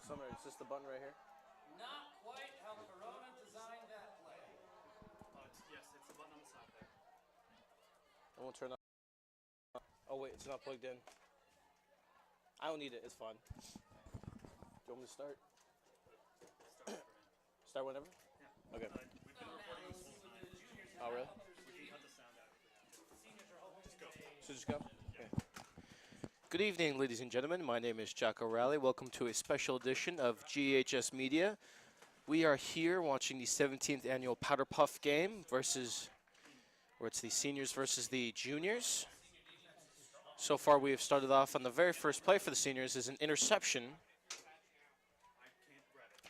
something, or is this the button right here? Not quite how Corona designed that play. Yes, it's the button on the side there. I won't turn on. Oh wait, it's not plugged in. I don't need it. It's fine. Do you want me to start? Start whenever? Yeah. Okay. We've been recording this whole time. Oh really? We can cut the sound out if we have to. Just go. So just go? Okay. Good evening, ladies and gentlemen. My name is Jack O'Reilly. Welcome to a special edition of GHS Media. We are here watching the 17th annual Powderpuff game versus, where it's the seniors versus the juniors. So far, we have started off on the very first play for the seniors is an interception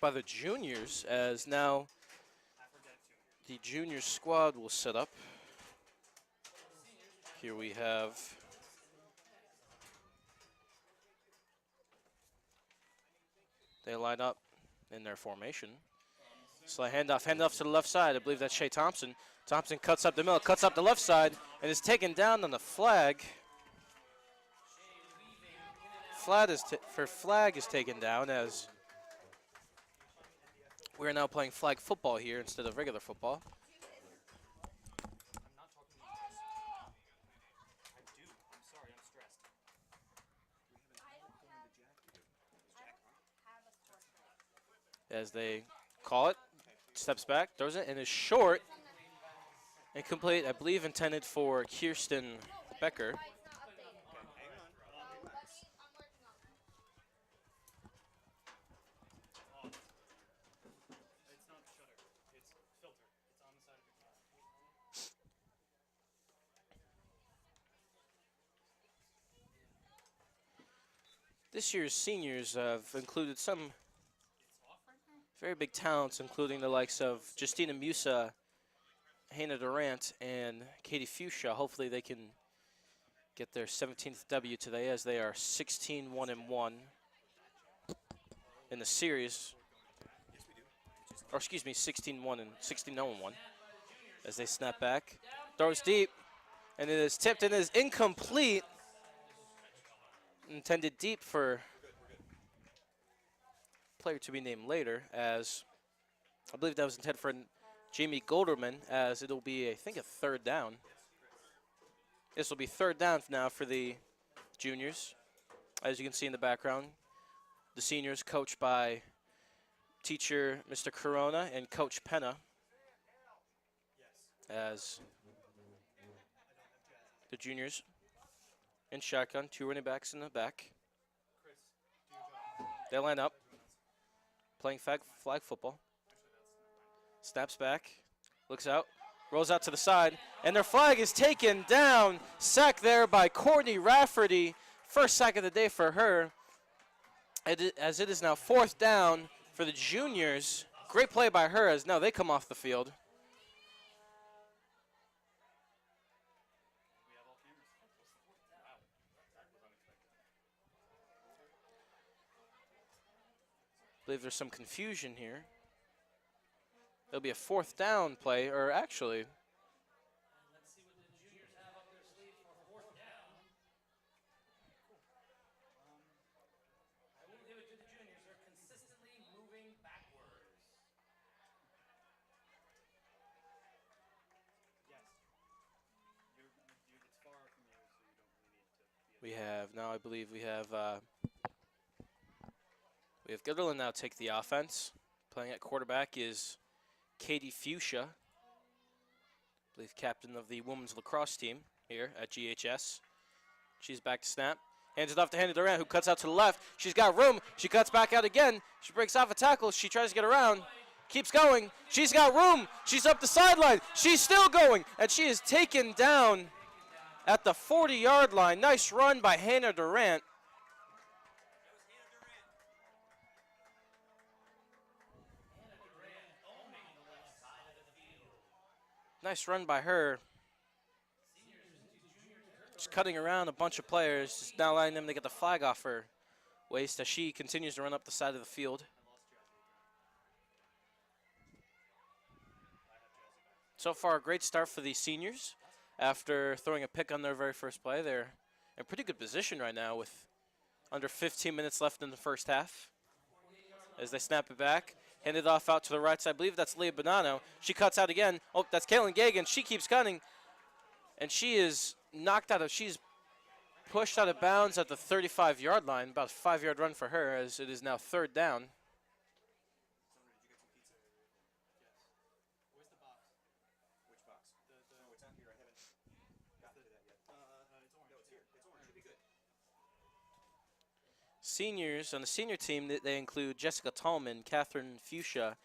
by the juniors, as now the junior squad will set up. Here we have they line up in their formation. So handoff to the left side. I believe that's Shea Thompson. Thompson cuts up the middle, cuts up the left side, and is taken down on the flag. Flag is taken down, as we are now playing flag football here instead of regular football. As they call it, steps back, throws it, and is short. Incomplete, I believe intended for Kirsten Becker. This year's seniors have included some very big talents, including the likes of Justina Musa, Hannah Durant, and Katie Fuchsia. Hopefully they can get their 17th W today, as they are 16-1-1 in the series. Or excuse me, 16-1 and 16-0-1 as they snap back. Throws deep, and it is tipped and is incomplete. Intended deep for player to be named later, as I believe that was intended for Jamie Golderman, as it'll be, I think, a third down. This will be third down now for the juniors. As you can see in the background, the seniors coached by teacher Mr. Corona and Coach Penna, as the juniors in shotgun, two running backs in the back. They line up, playing flag football. Snaps back, looks out, rolls out to the side, and their flag is taken down. Sack there by Courtney Rafferty. First sack of the day for her, as it is now fourth down for the juniors. Great play by her, as now they come off the field. I believe there's some confusion here. It'll be a fourth down play, or actually, Let's see what the juniors have up their sleeve for fourth down. I will give it to the juniors. They're consistently moving backwards. Yes. It's far from you, so you don't really need to. we have now, I believe we have Gooderland now take the offense. Playing at quarterback is Katie Fuchsia, I believe captain of the women's lacrosse team here at GHS. She's back to snap. Hands it off to Hannah Durant, who cuts out to the left. She's got room. She cuts back out again. She breaks off a tackle. She tries to get around. Keeps going. She's got room. She's up the sideline. She's still going. And she is taken down at the 40-yard line. Nice run by Hannah Durant. Nice run by her. Just cutting around a bunch of players, just now allowing them to get the flag off her waist as she continues to run up the side of the field. So far, a great start for the seniors. After throwing a pick on their very first play, they're in pretty good position right now with under 15 minutes left in the first half. as they snap it back. Handed off out to the right side. I believe that's Leah Bonanno. She cuts out again. Oh, that's Caitlin Gagan. She keeps cutting. And she is knocked out of, she's pushed out of bounds at the 35-yard line. About a 5-yard run for her as it is now 3rd down. Where's the box? Which box? No, it's not here. I haven't gotten to that yet. It's orange. No, it's here. It's orange. Should be good. Seniors on the senior team, they include Jessica Tallman, Catherine Fuchsia,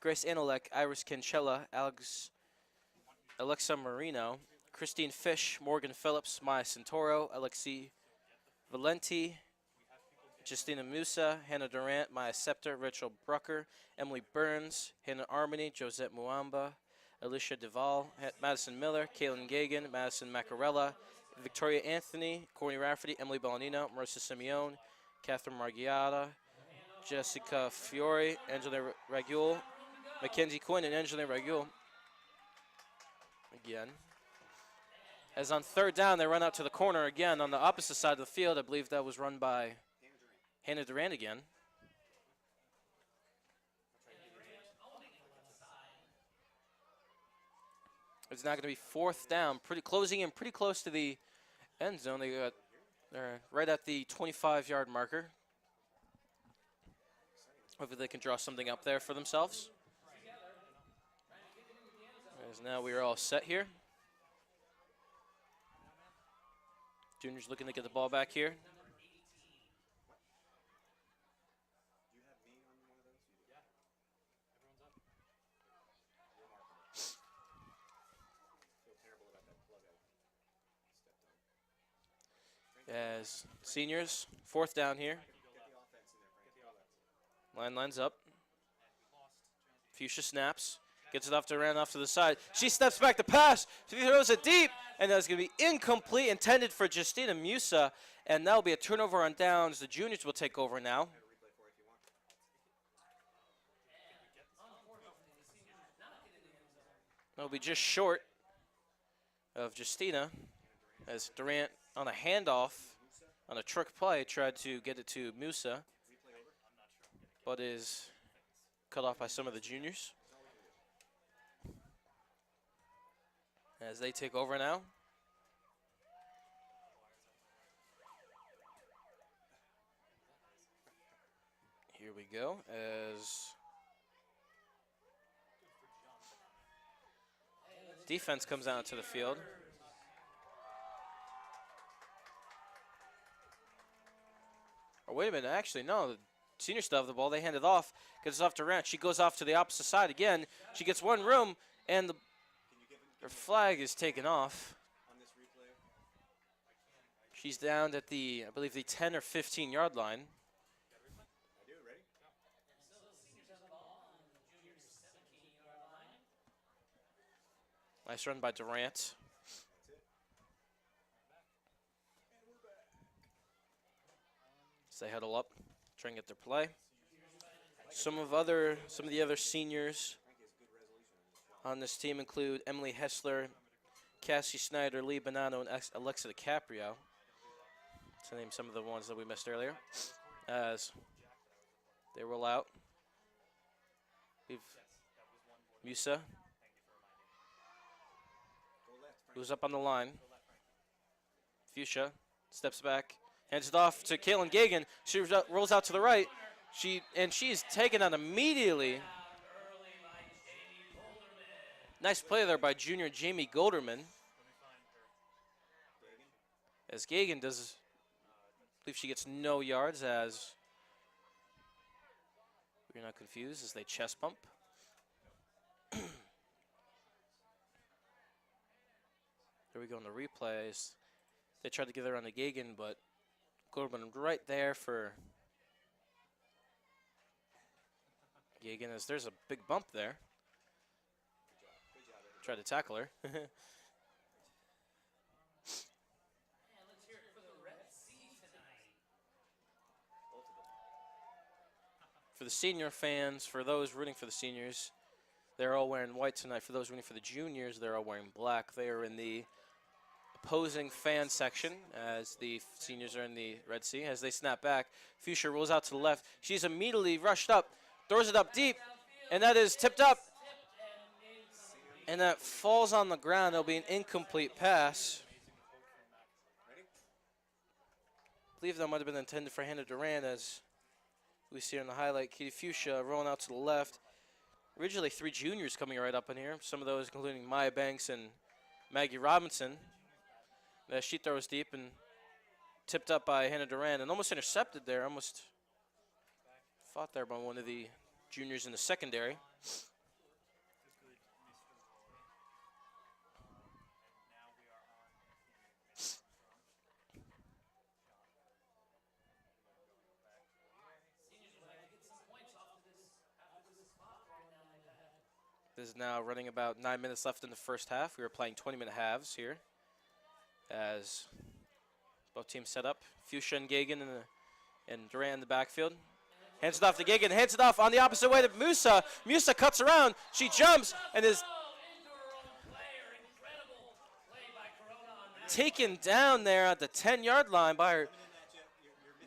Grace Analek, Iris Cancella, Alexa Marino, Christine Fish, Morgan Phillips, Maya Santoro, Alexi Valenti, Justina Musa, Hannah Durant, Maya Scepter, Rachel Brucker, Emily Burns, Hannah Armony, Josette Muamba, Alicia Duvall, Madison Miller, Caitlin Gagan, Madison Macarella, Victoria Anthony, Courtney Rafferty, Emily Bellanino, Marissa Simeone, Catherine Margiotta, Jessica Fiore, Angela Ragul, Mackenzie Quinn, and Angela Ragul. Again. As on 3rd down, they run out to the corner again on the opposite side of the field. I believe that was run by Hannah Durant again. It's now going to be 4th down, closing in pretty close to the end zone. They're right at the 25-yard marker. Hopefully they can draw something up there for themselves. As now we are all set here. Juniors looking to get the ball back here. Do you have me on one of those? You do. Everyone's up. Remarkable. Feel terrible about that plug I stepped on. As seniors, 4th down here. Get the offense in there, Frank. Get the offense. Line lines up. Fuchsia snaps. Gets it off to Durant off to the side. She steps back to pass. She throws it deep. And that's going to be incomplete, intended for Justina Musa. And that'll be a turnover on downs. The juniors will take over now. That'll be just short of Justina as Durant on a handoff on a trick play tried to get it to Musa, but is cut off by some of the juniors. As they take over now. Here we go as defense comes out to the field. Oh, wait a minute, actually, no. The senior still have the ball. They hand it off, gets it off to Durant. She goes off to the opposite side again. She gets one room, and her flag is taken off. On this replay. She's down at the, I believe, the 10 or 15-yard line. I do. Ready? Nice run by Durant. That's it. And we're back. As they huddle up, try and get their play. Some of the other seniors on this team include Emily Hessler, Cassie Snyder, Lee Bonanno, and Alexa DiCaprio, to name some of the ones that we missed earlier. As they roll out, we've Musa, who's up on the line. Fuchsia steps back, hands it off to Caitlin Gagan. She rolls out to the right. She's taken out immediately. Nice play there by junior Jamie Golderman. As Gagan does, I believe she gets no yards as we're not confused as they chest bump. There we go in the replays. They tried to get around to Gagan, but Golderman right there for Gagan as there's a big bump there. Tried to tackle her. For the senior fans, for those rooting for the seniors, they're all wearing white tonight. For those rooting for the juniors, they're all wearing black. They are in the opposing fan section as the seniors are in the Red Sea. As they snap back, Fuchsia rolls out to the left. She's immediately rushed up, throws it up deep, and that is tipped up. And that falls on the ground. It'll be an incomplete pass. I believe that might have been intended for Hannah Duran, as we see on the highlight. Katie Fuchsia rolling out to the left. Originally 3 juniors coming right up in here. Some of those including Maya Banks and Maggie Robinson. She throws deep and tipped up by Hannah Duran and almost intercepted there. Almost fought there by one of the juniors in the secondary. This is now running about 9 minutes left in the first half. We were playing 20-minute halves here as both teams set up. Fuchsia and Gagan and Durant in the backfield. Hands it off to Gagan, hands it off on the opposite way to Musa. Musa cuts around, she jumps and is taken down there at the 10-yard line by her,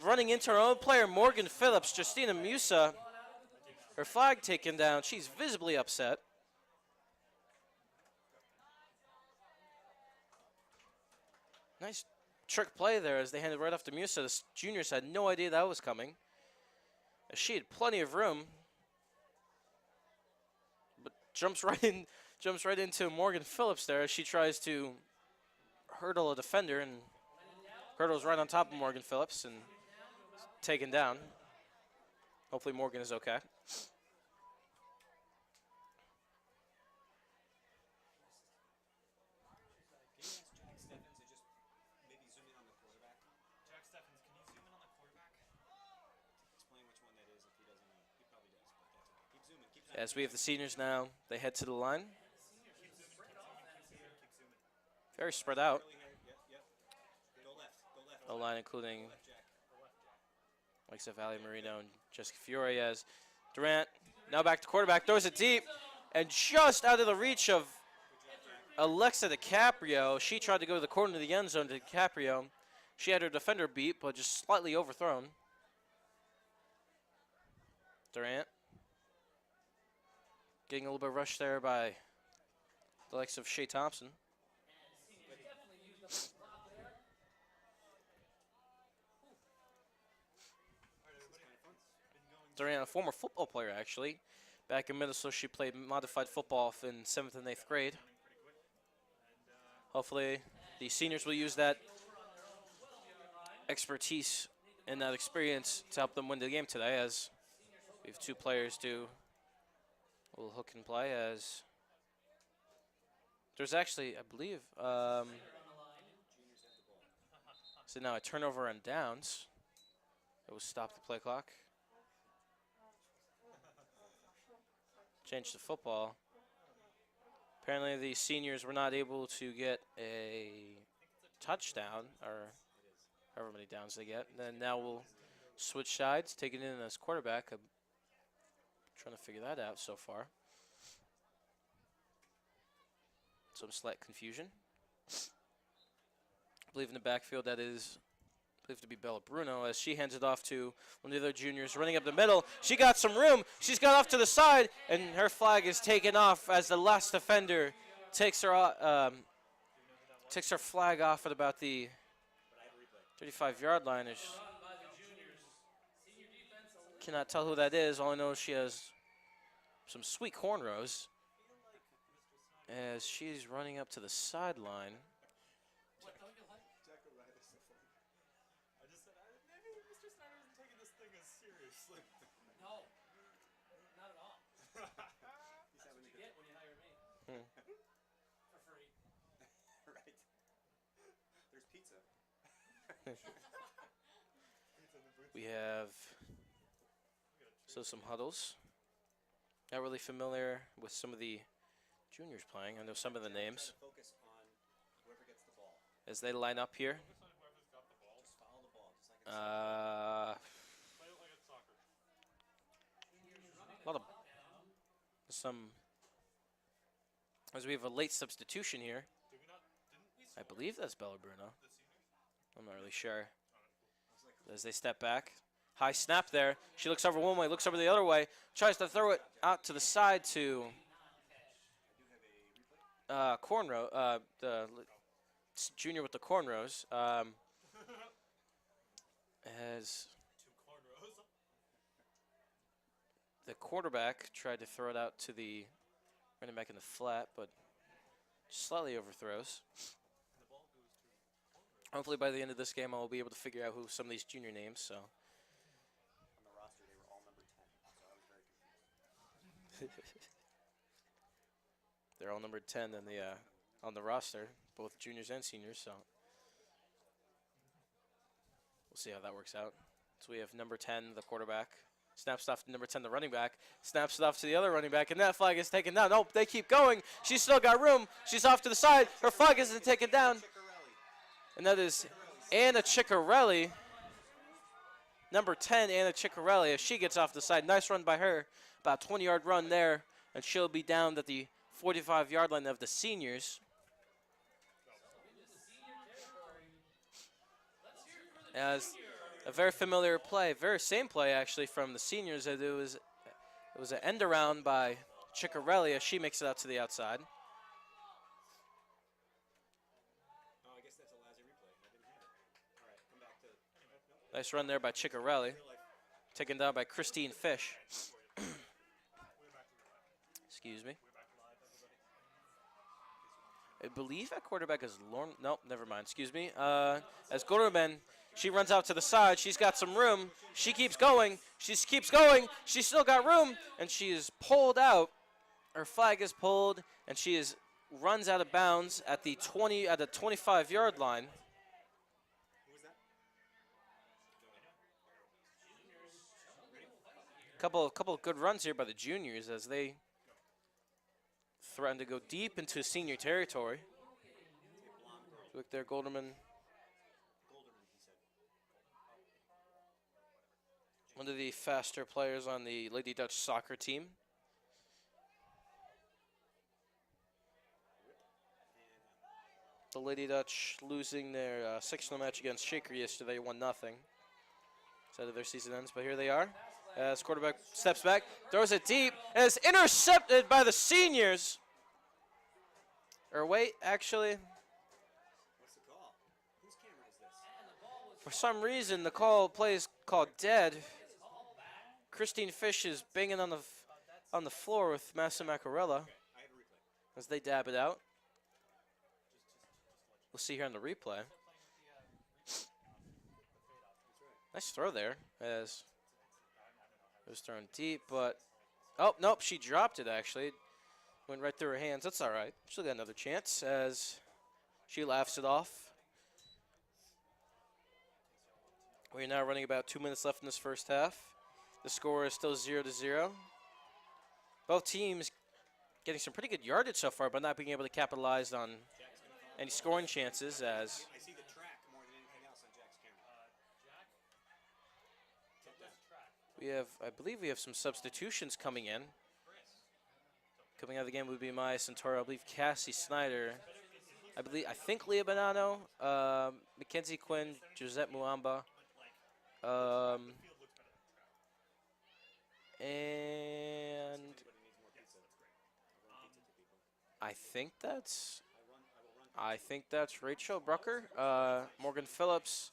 running into her own player, Morgan Phillips. Justina Musa, her flag taken down. She's visibly upset. Nice trick play there as they handed right off to Musa. The juniors had no idea that was coming. She had plenty of room, but jumps right into Morgan Phillips there as she tries to hurdle a defender and hurdles right on top of Morgan Phillips and taken down. Hopefully Morgan is okay. As we have the seniors now, they head to the line. Very spread out. The line including Alexa Valley Marino and Jessica Fiore as Durant now back to quarterback, throws it deep, and just out of the reach of Alexa DiCaprio. She tried to go to the corner of the end zone to DiCaprio. She had her defender beat, but just slightly overthrown. Durant getting a little bit of rush there by the likes of Shea Thompson. Durant, a former football player actually. Back in middle school, she played modified football in 7th and 8th grade. Hopefully, the seniors will use that expertise and that experience to help them win the game today, as we have 2 players do a little hook and play. As there's actually, I believe, so now a turnover on downs. It will stop the play clock. Change the football. Apparently the seniors were not able to get a touchdown, or however many downs they get. Then now we'll switch sides, take it in as quarterback. I'm trying to figure that out so far. Some slight confusion. I believe in the backfield that is believed to be Bella Bruno, as she hands it off to one of the other juniors running up the middle. She got some room. She's got off to the side, and her flag is taken off as the last defender takes her flag off at about the 35-yard line. Cannot tell who that is. All I know is she has some sweet cornrows as she's running up to the sideline. We have some huddles. Not really familiar with some of the juniors playing. I know some of the names. As they line up here. A lot of as we have a late substitution here. I believe that's Bella Bruno. I'm not really sure. As they step back. High snap there. She looks over one way, looks over the other way. Tries to throw it out to the side to cornrow. The junior with the cornrows. As Two cornrows. the quarterback tried to throw it out to the running back in the flat, but slightly overthrows. And the ball goes to cornrow. Hopefully by the end of this game, I'll be able to figure out who some of these junior names. So On the roster, they were all number 10, so I was very confused. they're all numbered 10 on the roster, both juniors and seniors. So we'll see how that works out. So we have number 10, the quarterback. Snaps it off to number 10, the running back. Snaps it off to the other running back, and that flag is taken down. Nope, they keep going. She's still got room. She's off to the side. Her flag isn't taken down. And that is Anna Ciccarelli. Number 10, Anna Ciccarelli, as she gets off the side. Nice run by her. About a 20-yard run there, and she'll be down at the 45-yard line of the seniors. As a very familiar play, very same play actually from the seniors. As it was an end around by Ciccarelli as she makes it out to the outside. Oh, I guess that's a Lazzy replay. I didn't have it. All right, come back to. Nice run there by Ciccarelli, taken down by Christine Fish. Excuse me. I believe at quarterback is Lauren. Nope, never mind. Excuse me. As Gorman, she runs out to the side. She's got some room. She keeps going. She keeps going. She's still got room, and she is pulled out. Her flag is pulled, and she runs out of bounds at the 25-yard line. Who was that? Couple of good runs here by the juniors as they threaten to go deep into senior territory. Look there, Golderman. One of the faster players on the Lady Dutch soccer team. The Lady Dutch losing their sectional match against Shaker yesterday, 1-0. Instead of their season ends, but here they are. As quarterback steps back, throws it deep, and is intercepted by the seniors. Or wait, actually, What's the call? Whose camera is this? for some reason, the play is called dead. Christine Fish is banging on the floor with Massa Macarella I have a replay. as they dab it out. We'll see here on the replay. Nice throw there, as it was thrown deep, but oh nope, she dropped it actually. Went right through her hands. That's all right. She'll get another chance as she laughs it off. We're now running about 2 minutes left in this first half. The score is still 0-0. Both teams getting some pretty good yardage so far, but not being able to capitalize on any scoring chances as I see the track more than anything else on Jack's camera. I believe we have some substitutions coming in. Coming out of the game would be Maya Santoro, I believe Cassie Snyder, I think Leah Bonanno, Mackenzie Quinn, Josette Muamba, and I think that's Rachel Brucker, Morgan Phillips,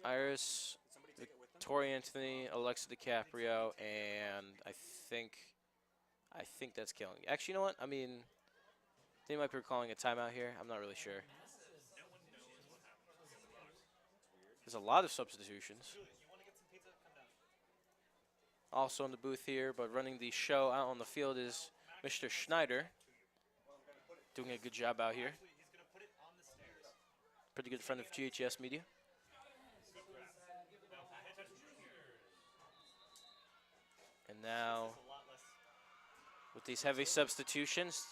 Iris, Victoria Anthony, Alexa DiCaprio, and I think that's killing. Actually, you know what? I mean, they might be calling a timeout here. I'm not really sure. There's a lot of substitutions. Also in the booth here, but running the show out on the field is Mr. Schneider. Doing a good job out here. Pretty good friend of GHS Media. And now, with these heavy substitutions,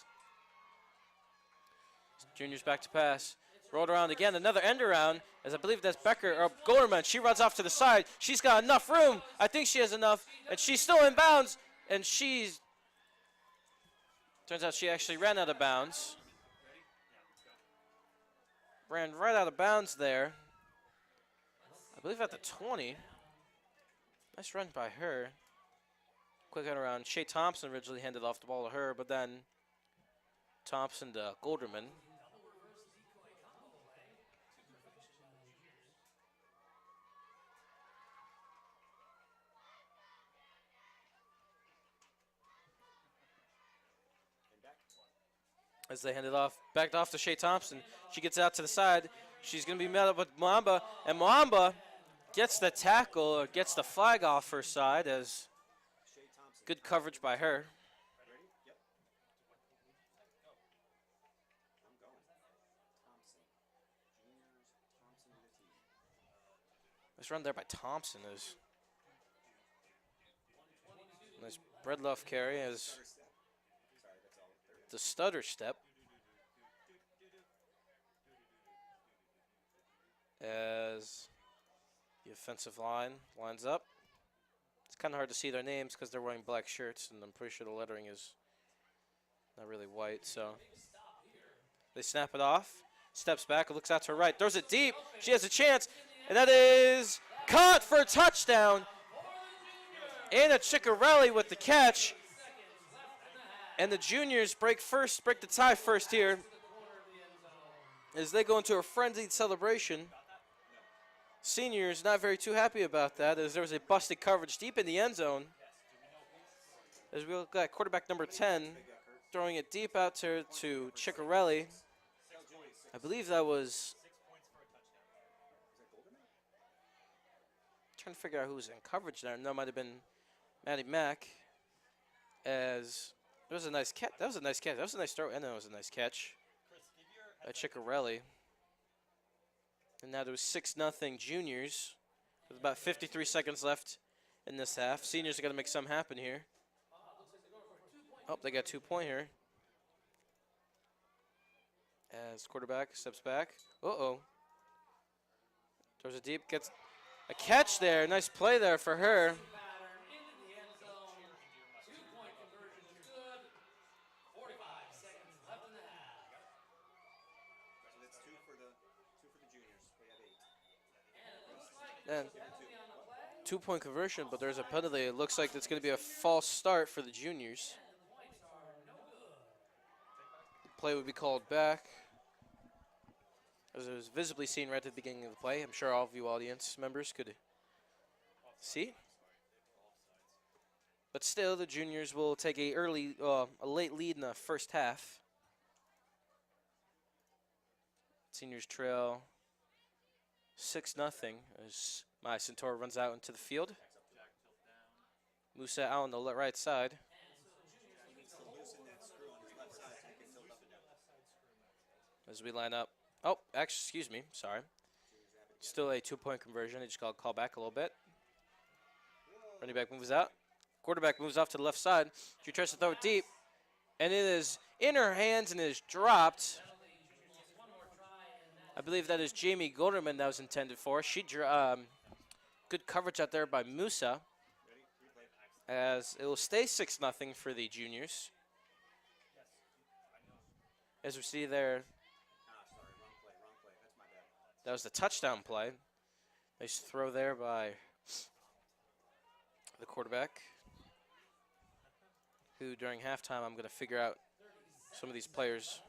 juniors back to pass. Rolled around again, another end around, as I believe that's Becker, or Golderman. She runs off to the side. She's got enough room. I think she has enough, and she's still in bounds, and turns out she actually ran out of bounds. ran right out of bounds there. I believe at the 20. Nice run by her. Quick head around. Shea Thompson originally handed off the ball to her, but then Thompson to Golderman. As they hand it off, backed off to Shea Thompson. She gets out to the side. She's going to be met up with Mwamba, and Mwamba gets the tackle, or gets the flag off her side as good coverage by her. Ready? Yep. I'm going. Thompson. Juniors, Thompson with a T. Nice run there by Thompson. Is nice Breadloaf carry as Stutter step. Sorry, that's all. There. the stutter step. As the offensive line lines up. It's kind of hard to see their names because they're wearing black shirts, and I'm pretty sure the lettering is not really white. So they snap it off, steps back, looks out to her right, throws it deep. She has a chance, and that is caught for a touchdown. Anna Ciccarelli with the catch, and the juniors break the tie first here as they go into a frenzied celebration. Seniors not very too happy about that, as there was a busted coverage deep in the end zone. As we look at quarterback number 10 throwing it deep out to Ciccarelli. I believe that was, trying to figure out who was in coverage there. No, it might have been Maddie Mack. As it was a nice catch. That was a nice catch. That was a nice throw, and that was a nice catch by Ciccarelli. And now there's 6-0 juniors with about 53 seconds left in this half. Seniors are going to make some happen here. Oh, they got 2-point here. As quarterback steps back. Uh-oh. Throws it deep, gets a catch there. Nice play there for her. And 2-point conversion, but there's a penalty. It looks like it's going to be a false start for the juniors. The play would be called back, as it was visibly seen right at the beginning of the play. I'm sure all of you audience members could see. But still, the juniors will take a late lead in the first half. Seniors trail 6-0 as Maya Centaur runs out into the field. Musa out on the right side. As we line up. Oh, actually, excuse me. Sorry. Still a 2-point conversion. They just got call back a little bit. Running back moves out. Quarterback moves off to the left side. She tries to throw it deep. And it is in her hands and is dropped. I believe that is Jamie Golderman that was intended for. Good coverage out there by Musa. As it will stay 6-0 for the juniors. As we see there, that was the touchdown play. Nice throw there by the quarterback, who during halftime I'm going to figure out some of these players.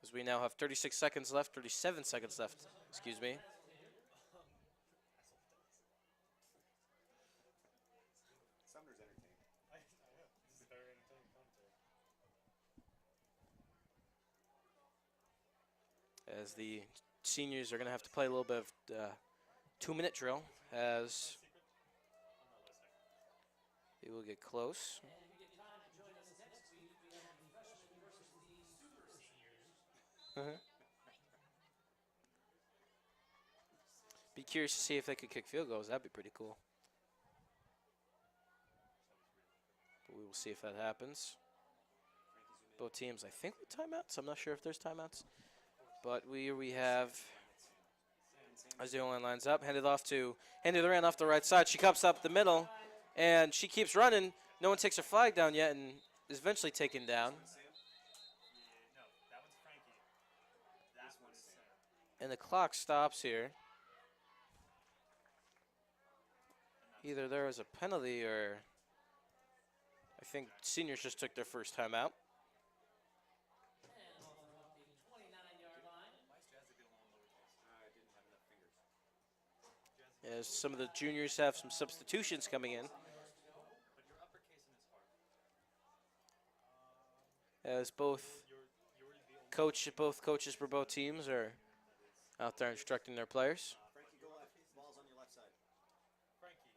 As we now have 36 seconds left, 37 seconds left, excuse me. Sumner's entertaining. This is very entertaining content. As the seniors are going to have to play a little bit of 2-minute drill, as they will get close. Be curious to see if they could kick field goals. That'd be pretty cool. But we will see if that happens. Both teams, I think, with timeouts. I'm not sure if there's timeouts. But we have, as the O-line lines up, handed around off the right side. She comes up the middle, and she keeps running. No one takes her flag down yet, and is eventually taken down. And the clock stops here. Either there was a penalty or I think seniors just took their first time out. And ball coming off the 29-yard line. Why is Jazzy getting on lowercase? I didn't have enough fingers. As some of the juniors have some substitutions coming in. But you're uppercase in his heart. As both both coaches for both teams are out there instructing their players. Frankie, go left. Ball's on your left side. Frankie,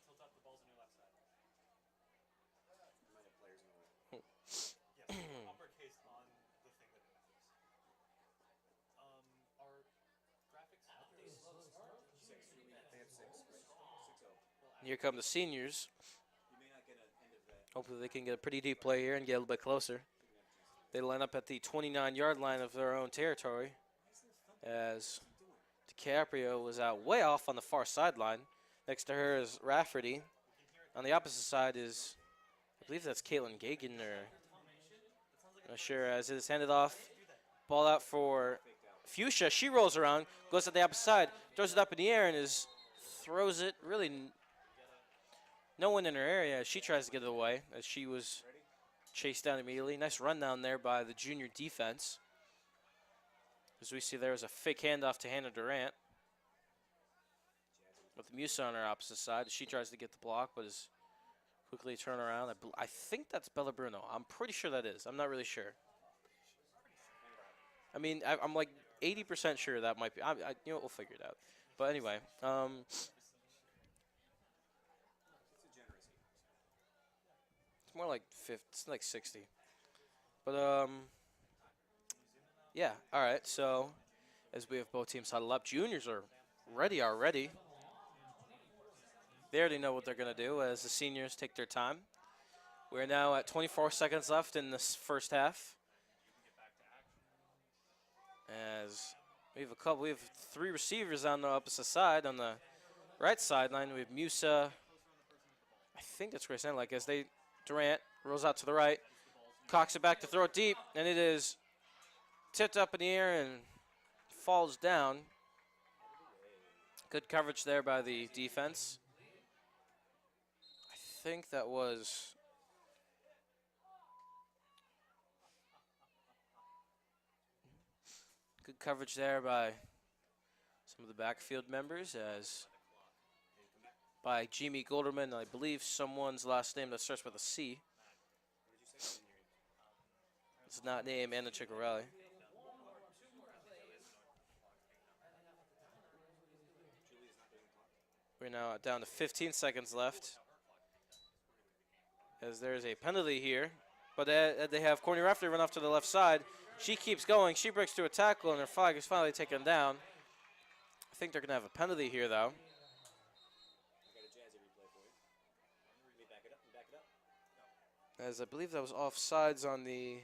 tilt up the balls on your left side. You might have players in the way. Yes, uppercase on the thing that it is. Our graphics. They have 6, right? 6-0. Here come the seniors. You may not get an end of that. Hopefully they can get a pretty deep play here and get a little bit closer. They line up at the 29-yard line of their own territory as DiCaprio was out way off on the far sideline. Next to her is Rafferty. On the opposite side is, I believe that's Caitlin Gagan, or I'm not sure, as it is handed off. Ball out for Fuchsia. She rolls around, goes at the opposite side, throws it up in the air, and throws it really no one in her area as she tries to get it away, as she was chased down immediately. Nice run down there by the junior defense. As we see, there was a fake handoff to Hannah Durant with Musa on her opposite side. She tries to get the block, but is quickly turned around. I think that's Bella Bruno. I'm pretty sure that is. I'm not really sure. I mean, I'm like 80% sure that might be. You know, we'll figure it out. But anyway, It's a generous 8%. it's more like 50. It's like 60. But yeah. All right. So as we have both teams huddled up, juniors are ready already. They already know what they're gonna do as the seniors take their time. We're now at 24 seconds left in this first half. As we have 3 receivers on the opposite side. On the right sideline, we have Musa. I think that's Grace Like as Durant rolls out to the right, cocks it back to throw it deep, and it is tipped up in the air and falls down. Good coverage there by the defense. I think that was good coverage there by some of the backfield members, as by Jimmy Golderman, I believe someone's last name that starts with a C. What did you say? It's not named Anna Ciccarelli. Julie is not doing the clock. We're now down to 15 seconds left, as there's a penalty here. But they have Courtney Rafferty run off to the left side. She keeps going. She breaks through a tackle, and her flag is finally taken down. I think they're going to have a penalty here, though. I got a Jazzy replay for you. Let me back it up. Back it up. As I believe that was offsides on the...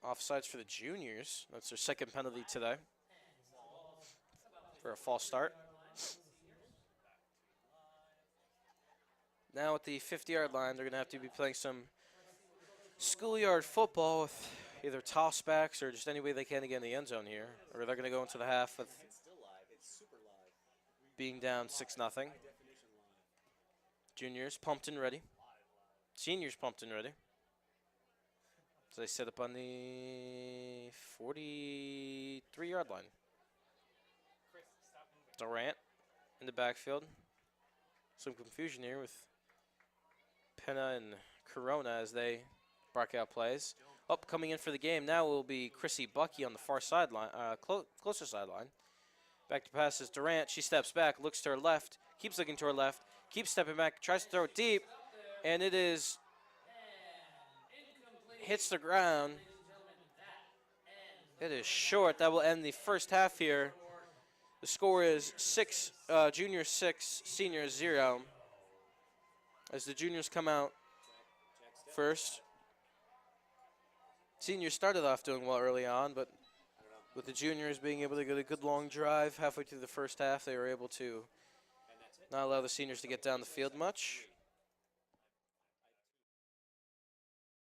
Offsides for the juniors. That's their second penalty today for a false start. Now at the 50-yard line, they're going to have to be playing some schoolyard football with either tossbacks or just any way they can to get in the end zone here. Or they're going to go into the half with It's still live. It's super live. being down 6-0. Definition live. Juniors pumped and ready. Seniors pumped and ready. So they set up on the 43-yard line. Durant in the backfield. Some confusion here with Penna and Corona as they bark out plays. Up coming in for the game now will be Chrissy Bucky on the far sideline, closer sideline. Back to pass is Durant. She steps back, looks to her left, keeps looking to her left, keeps stepping back, tries to throw it deep, and it is hits the ground. It is short. That will end the first half here. The score is junior 6, senior 0. As the juniors come out first. Seniors started off doing well early on, but with the juniors being able to get a good long drive halfway through the first half, they were able to not allow the seniors to get down the field much.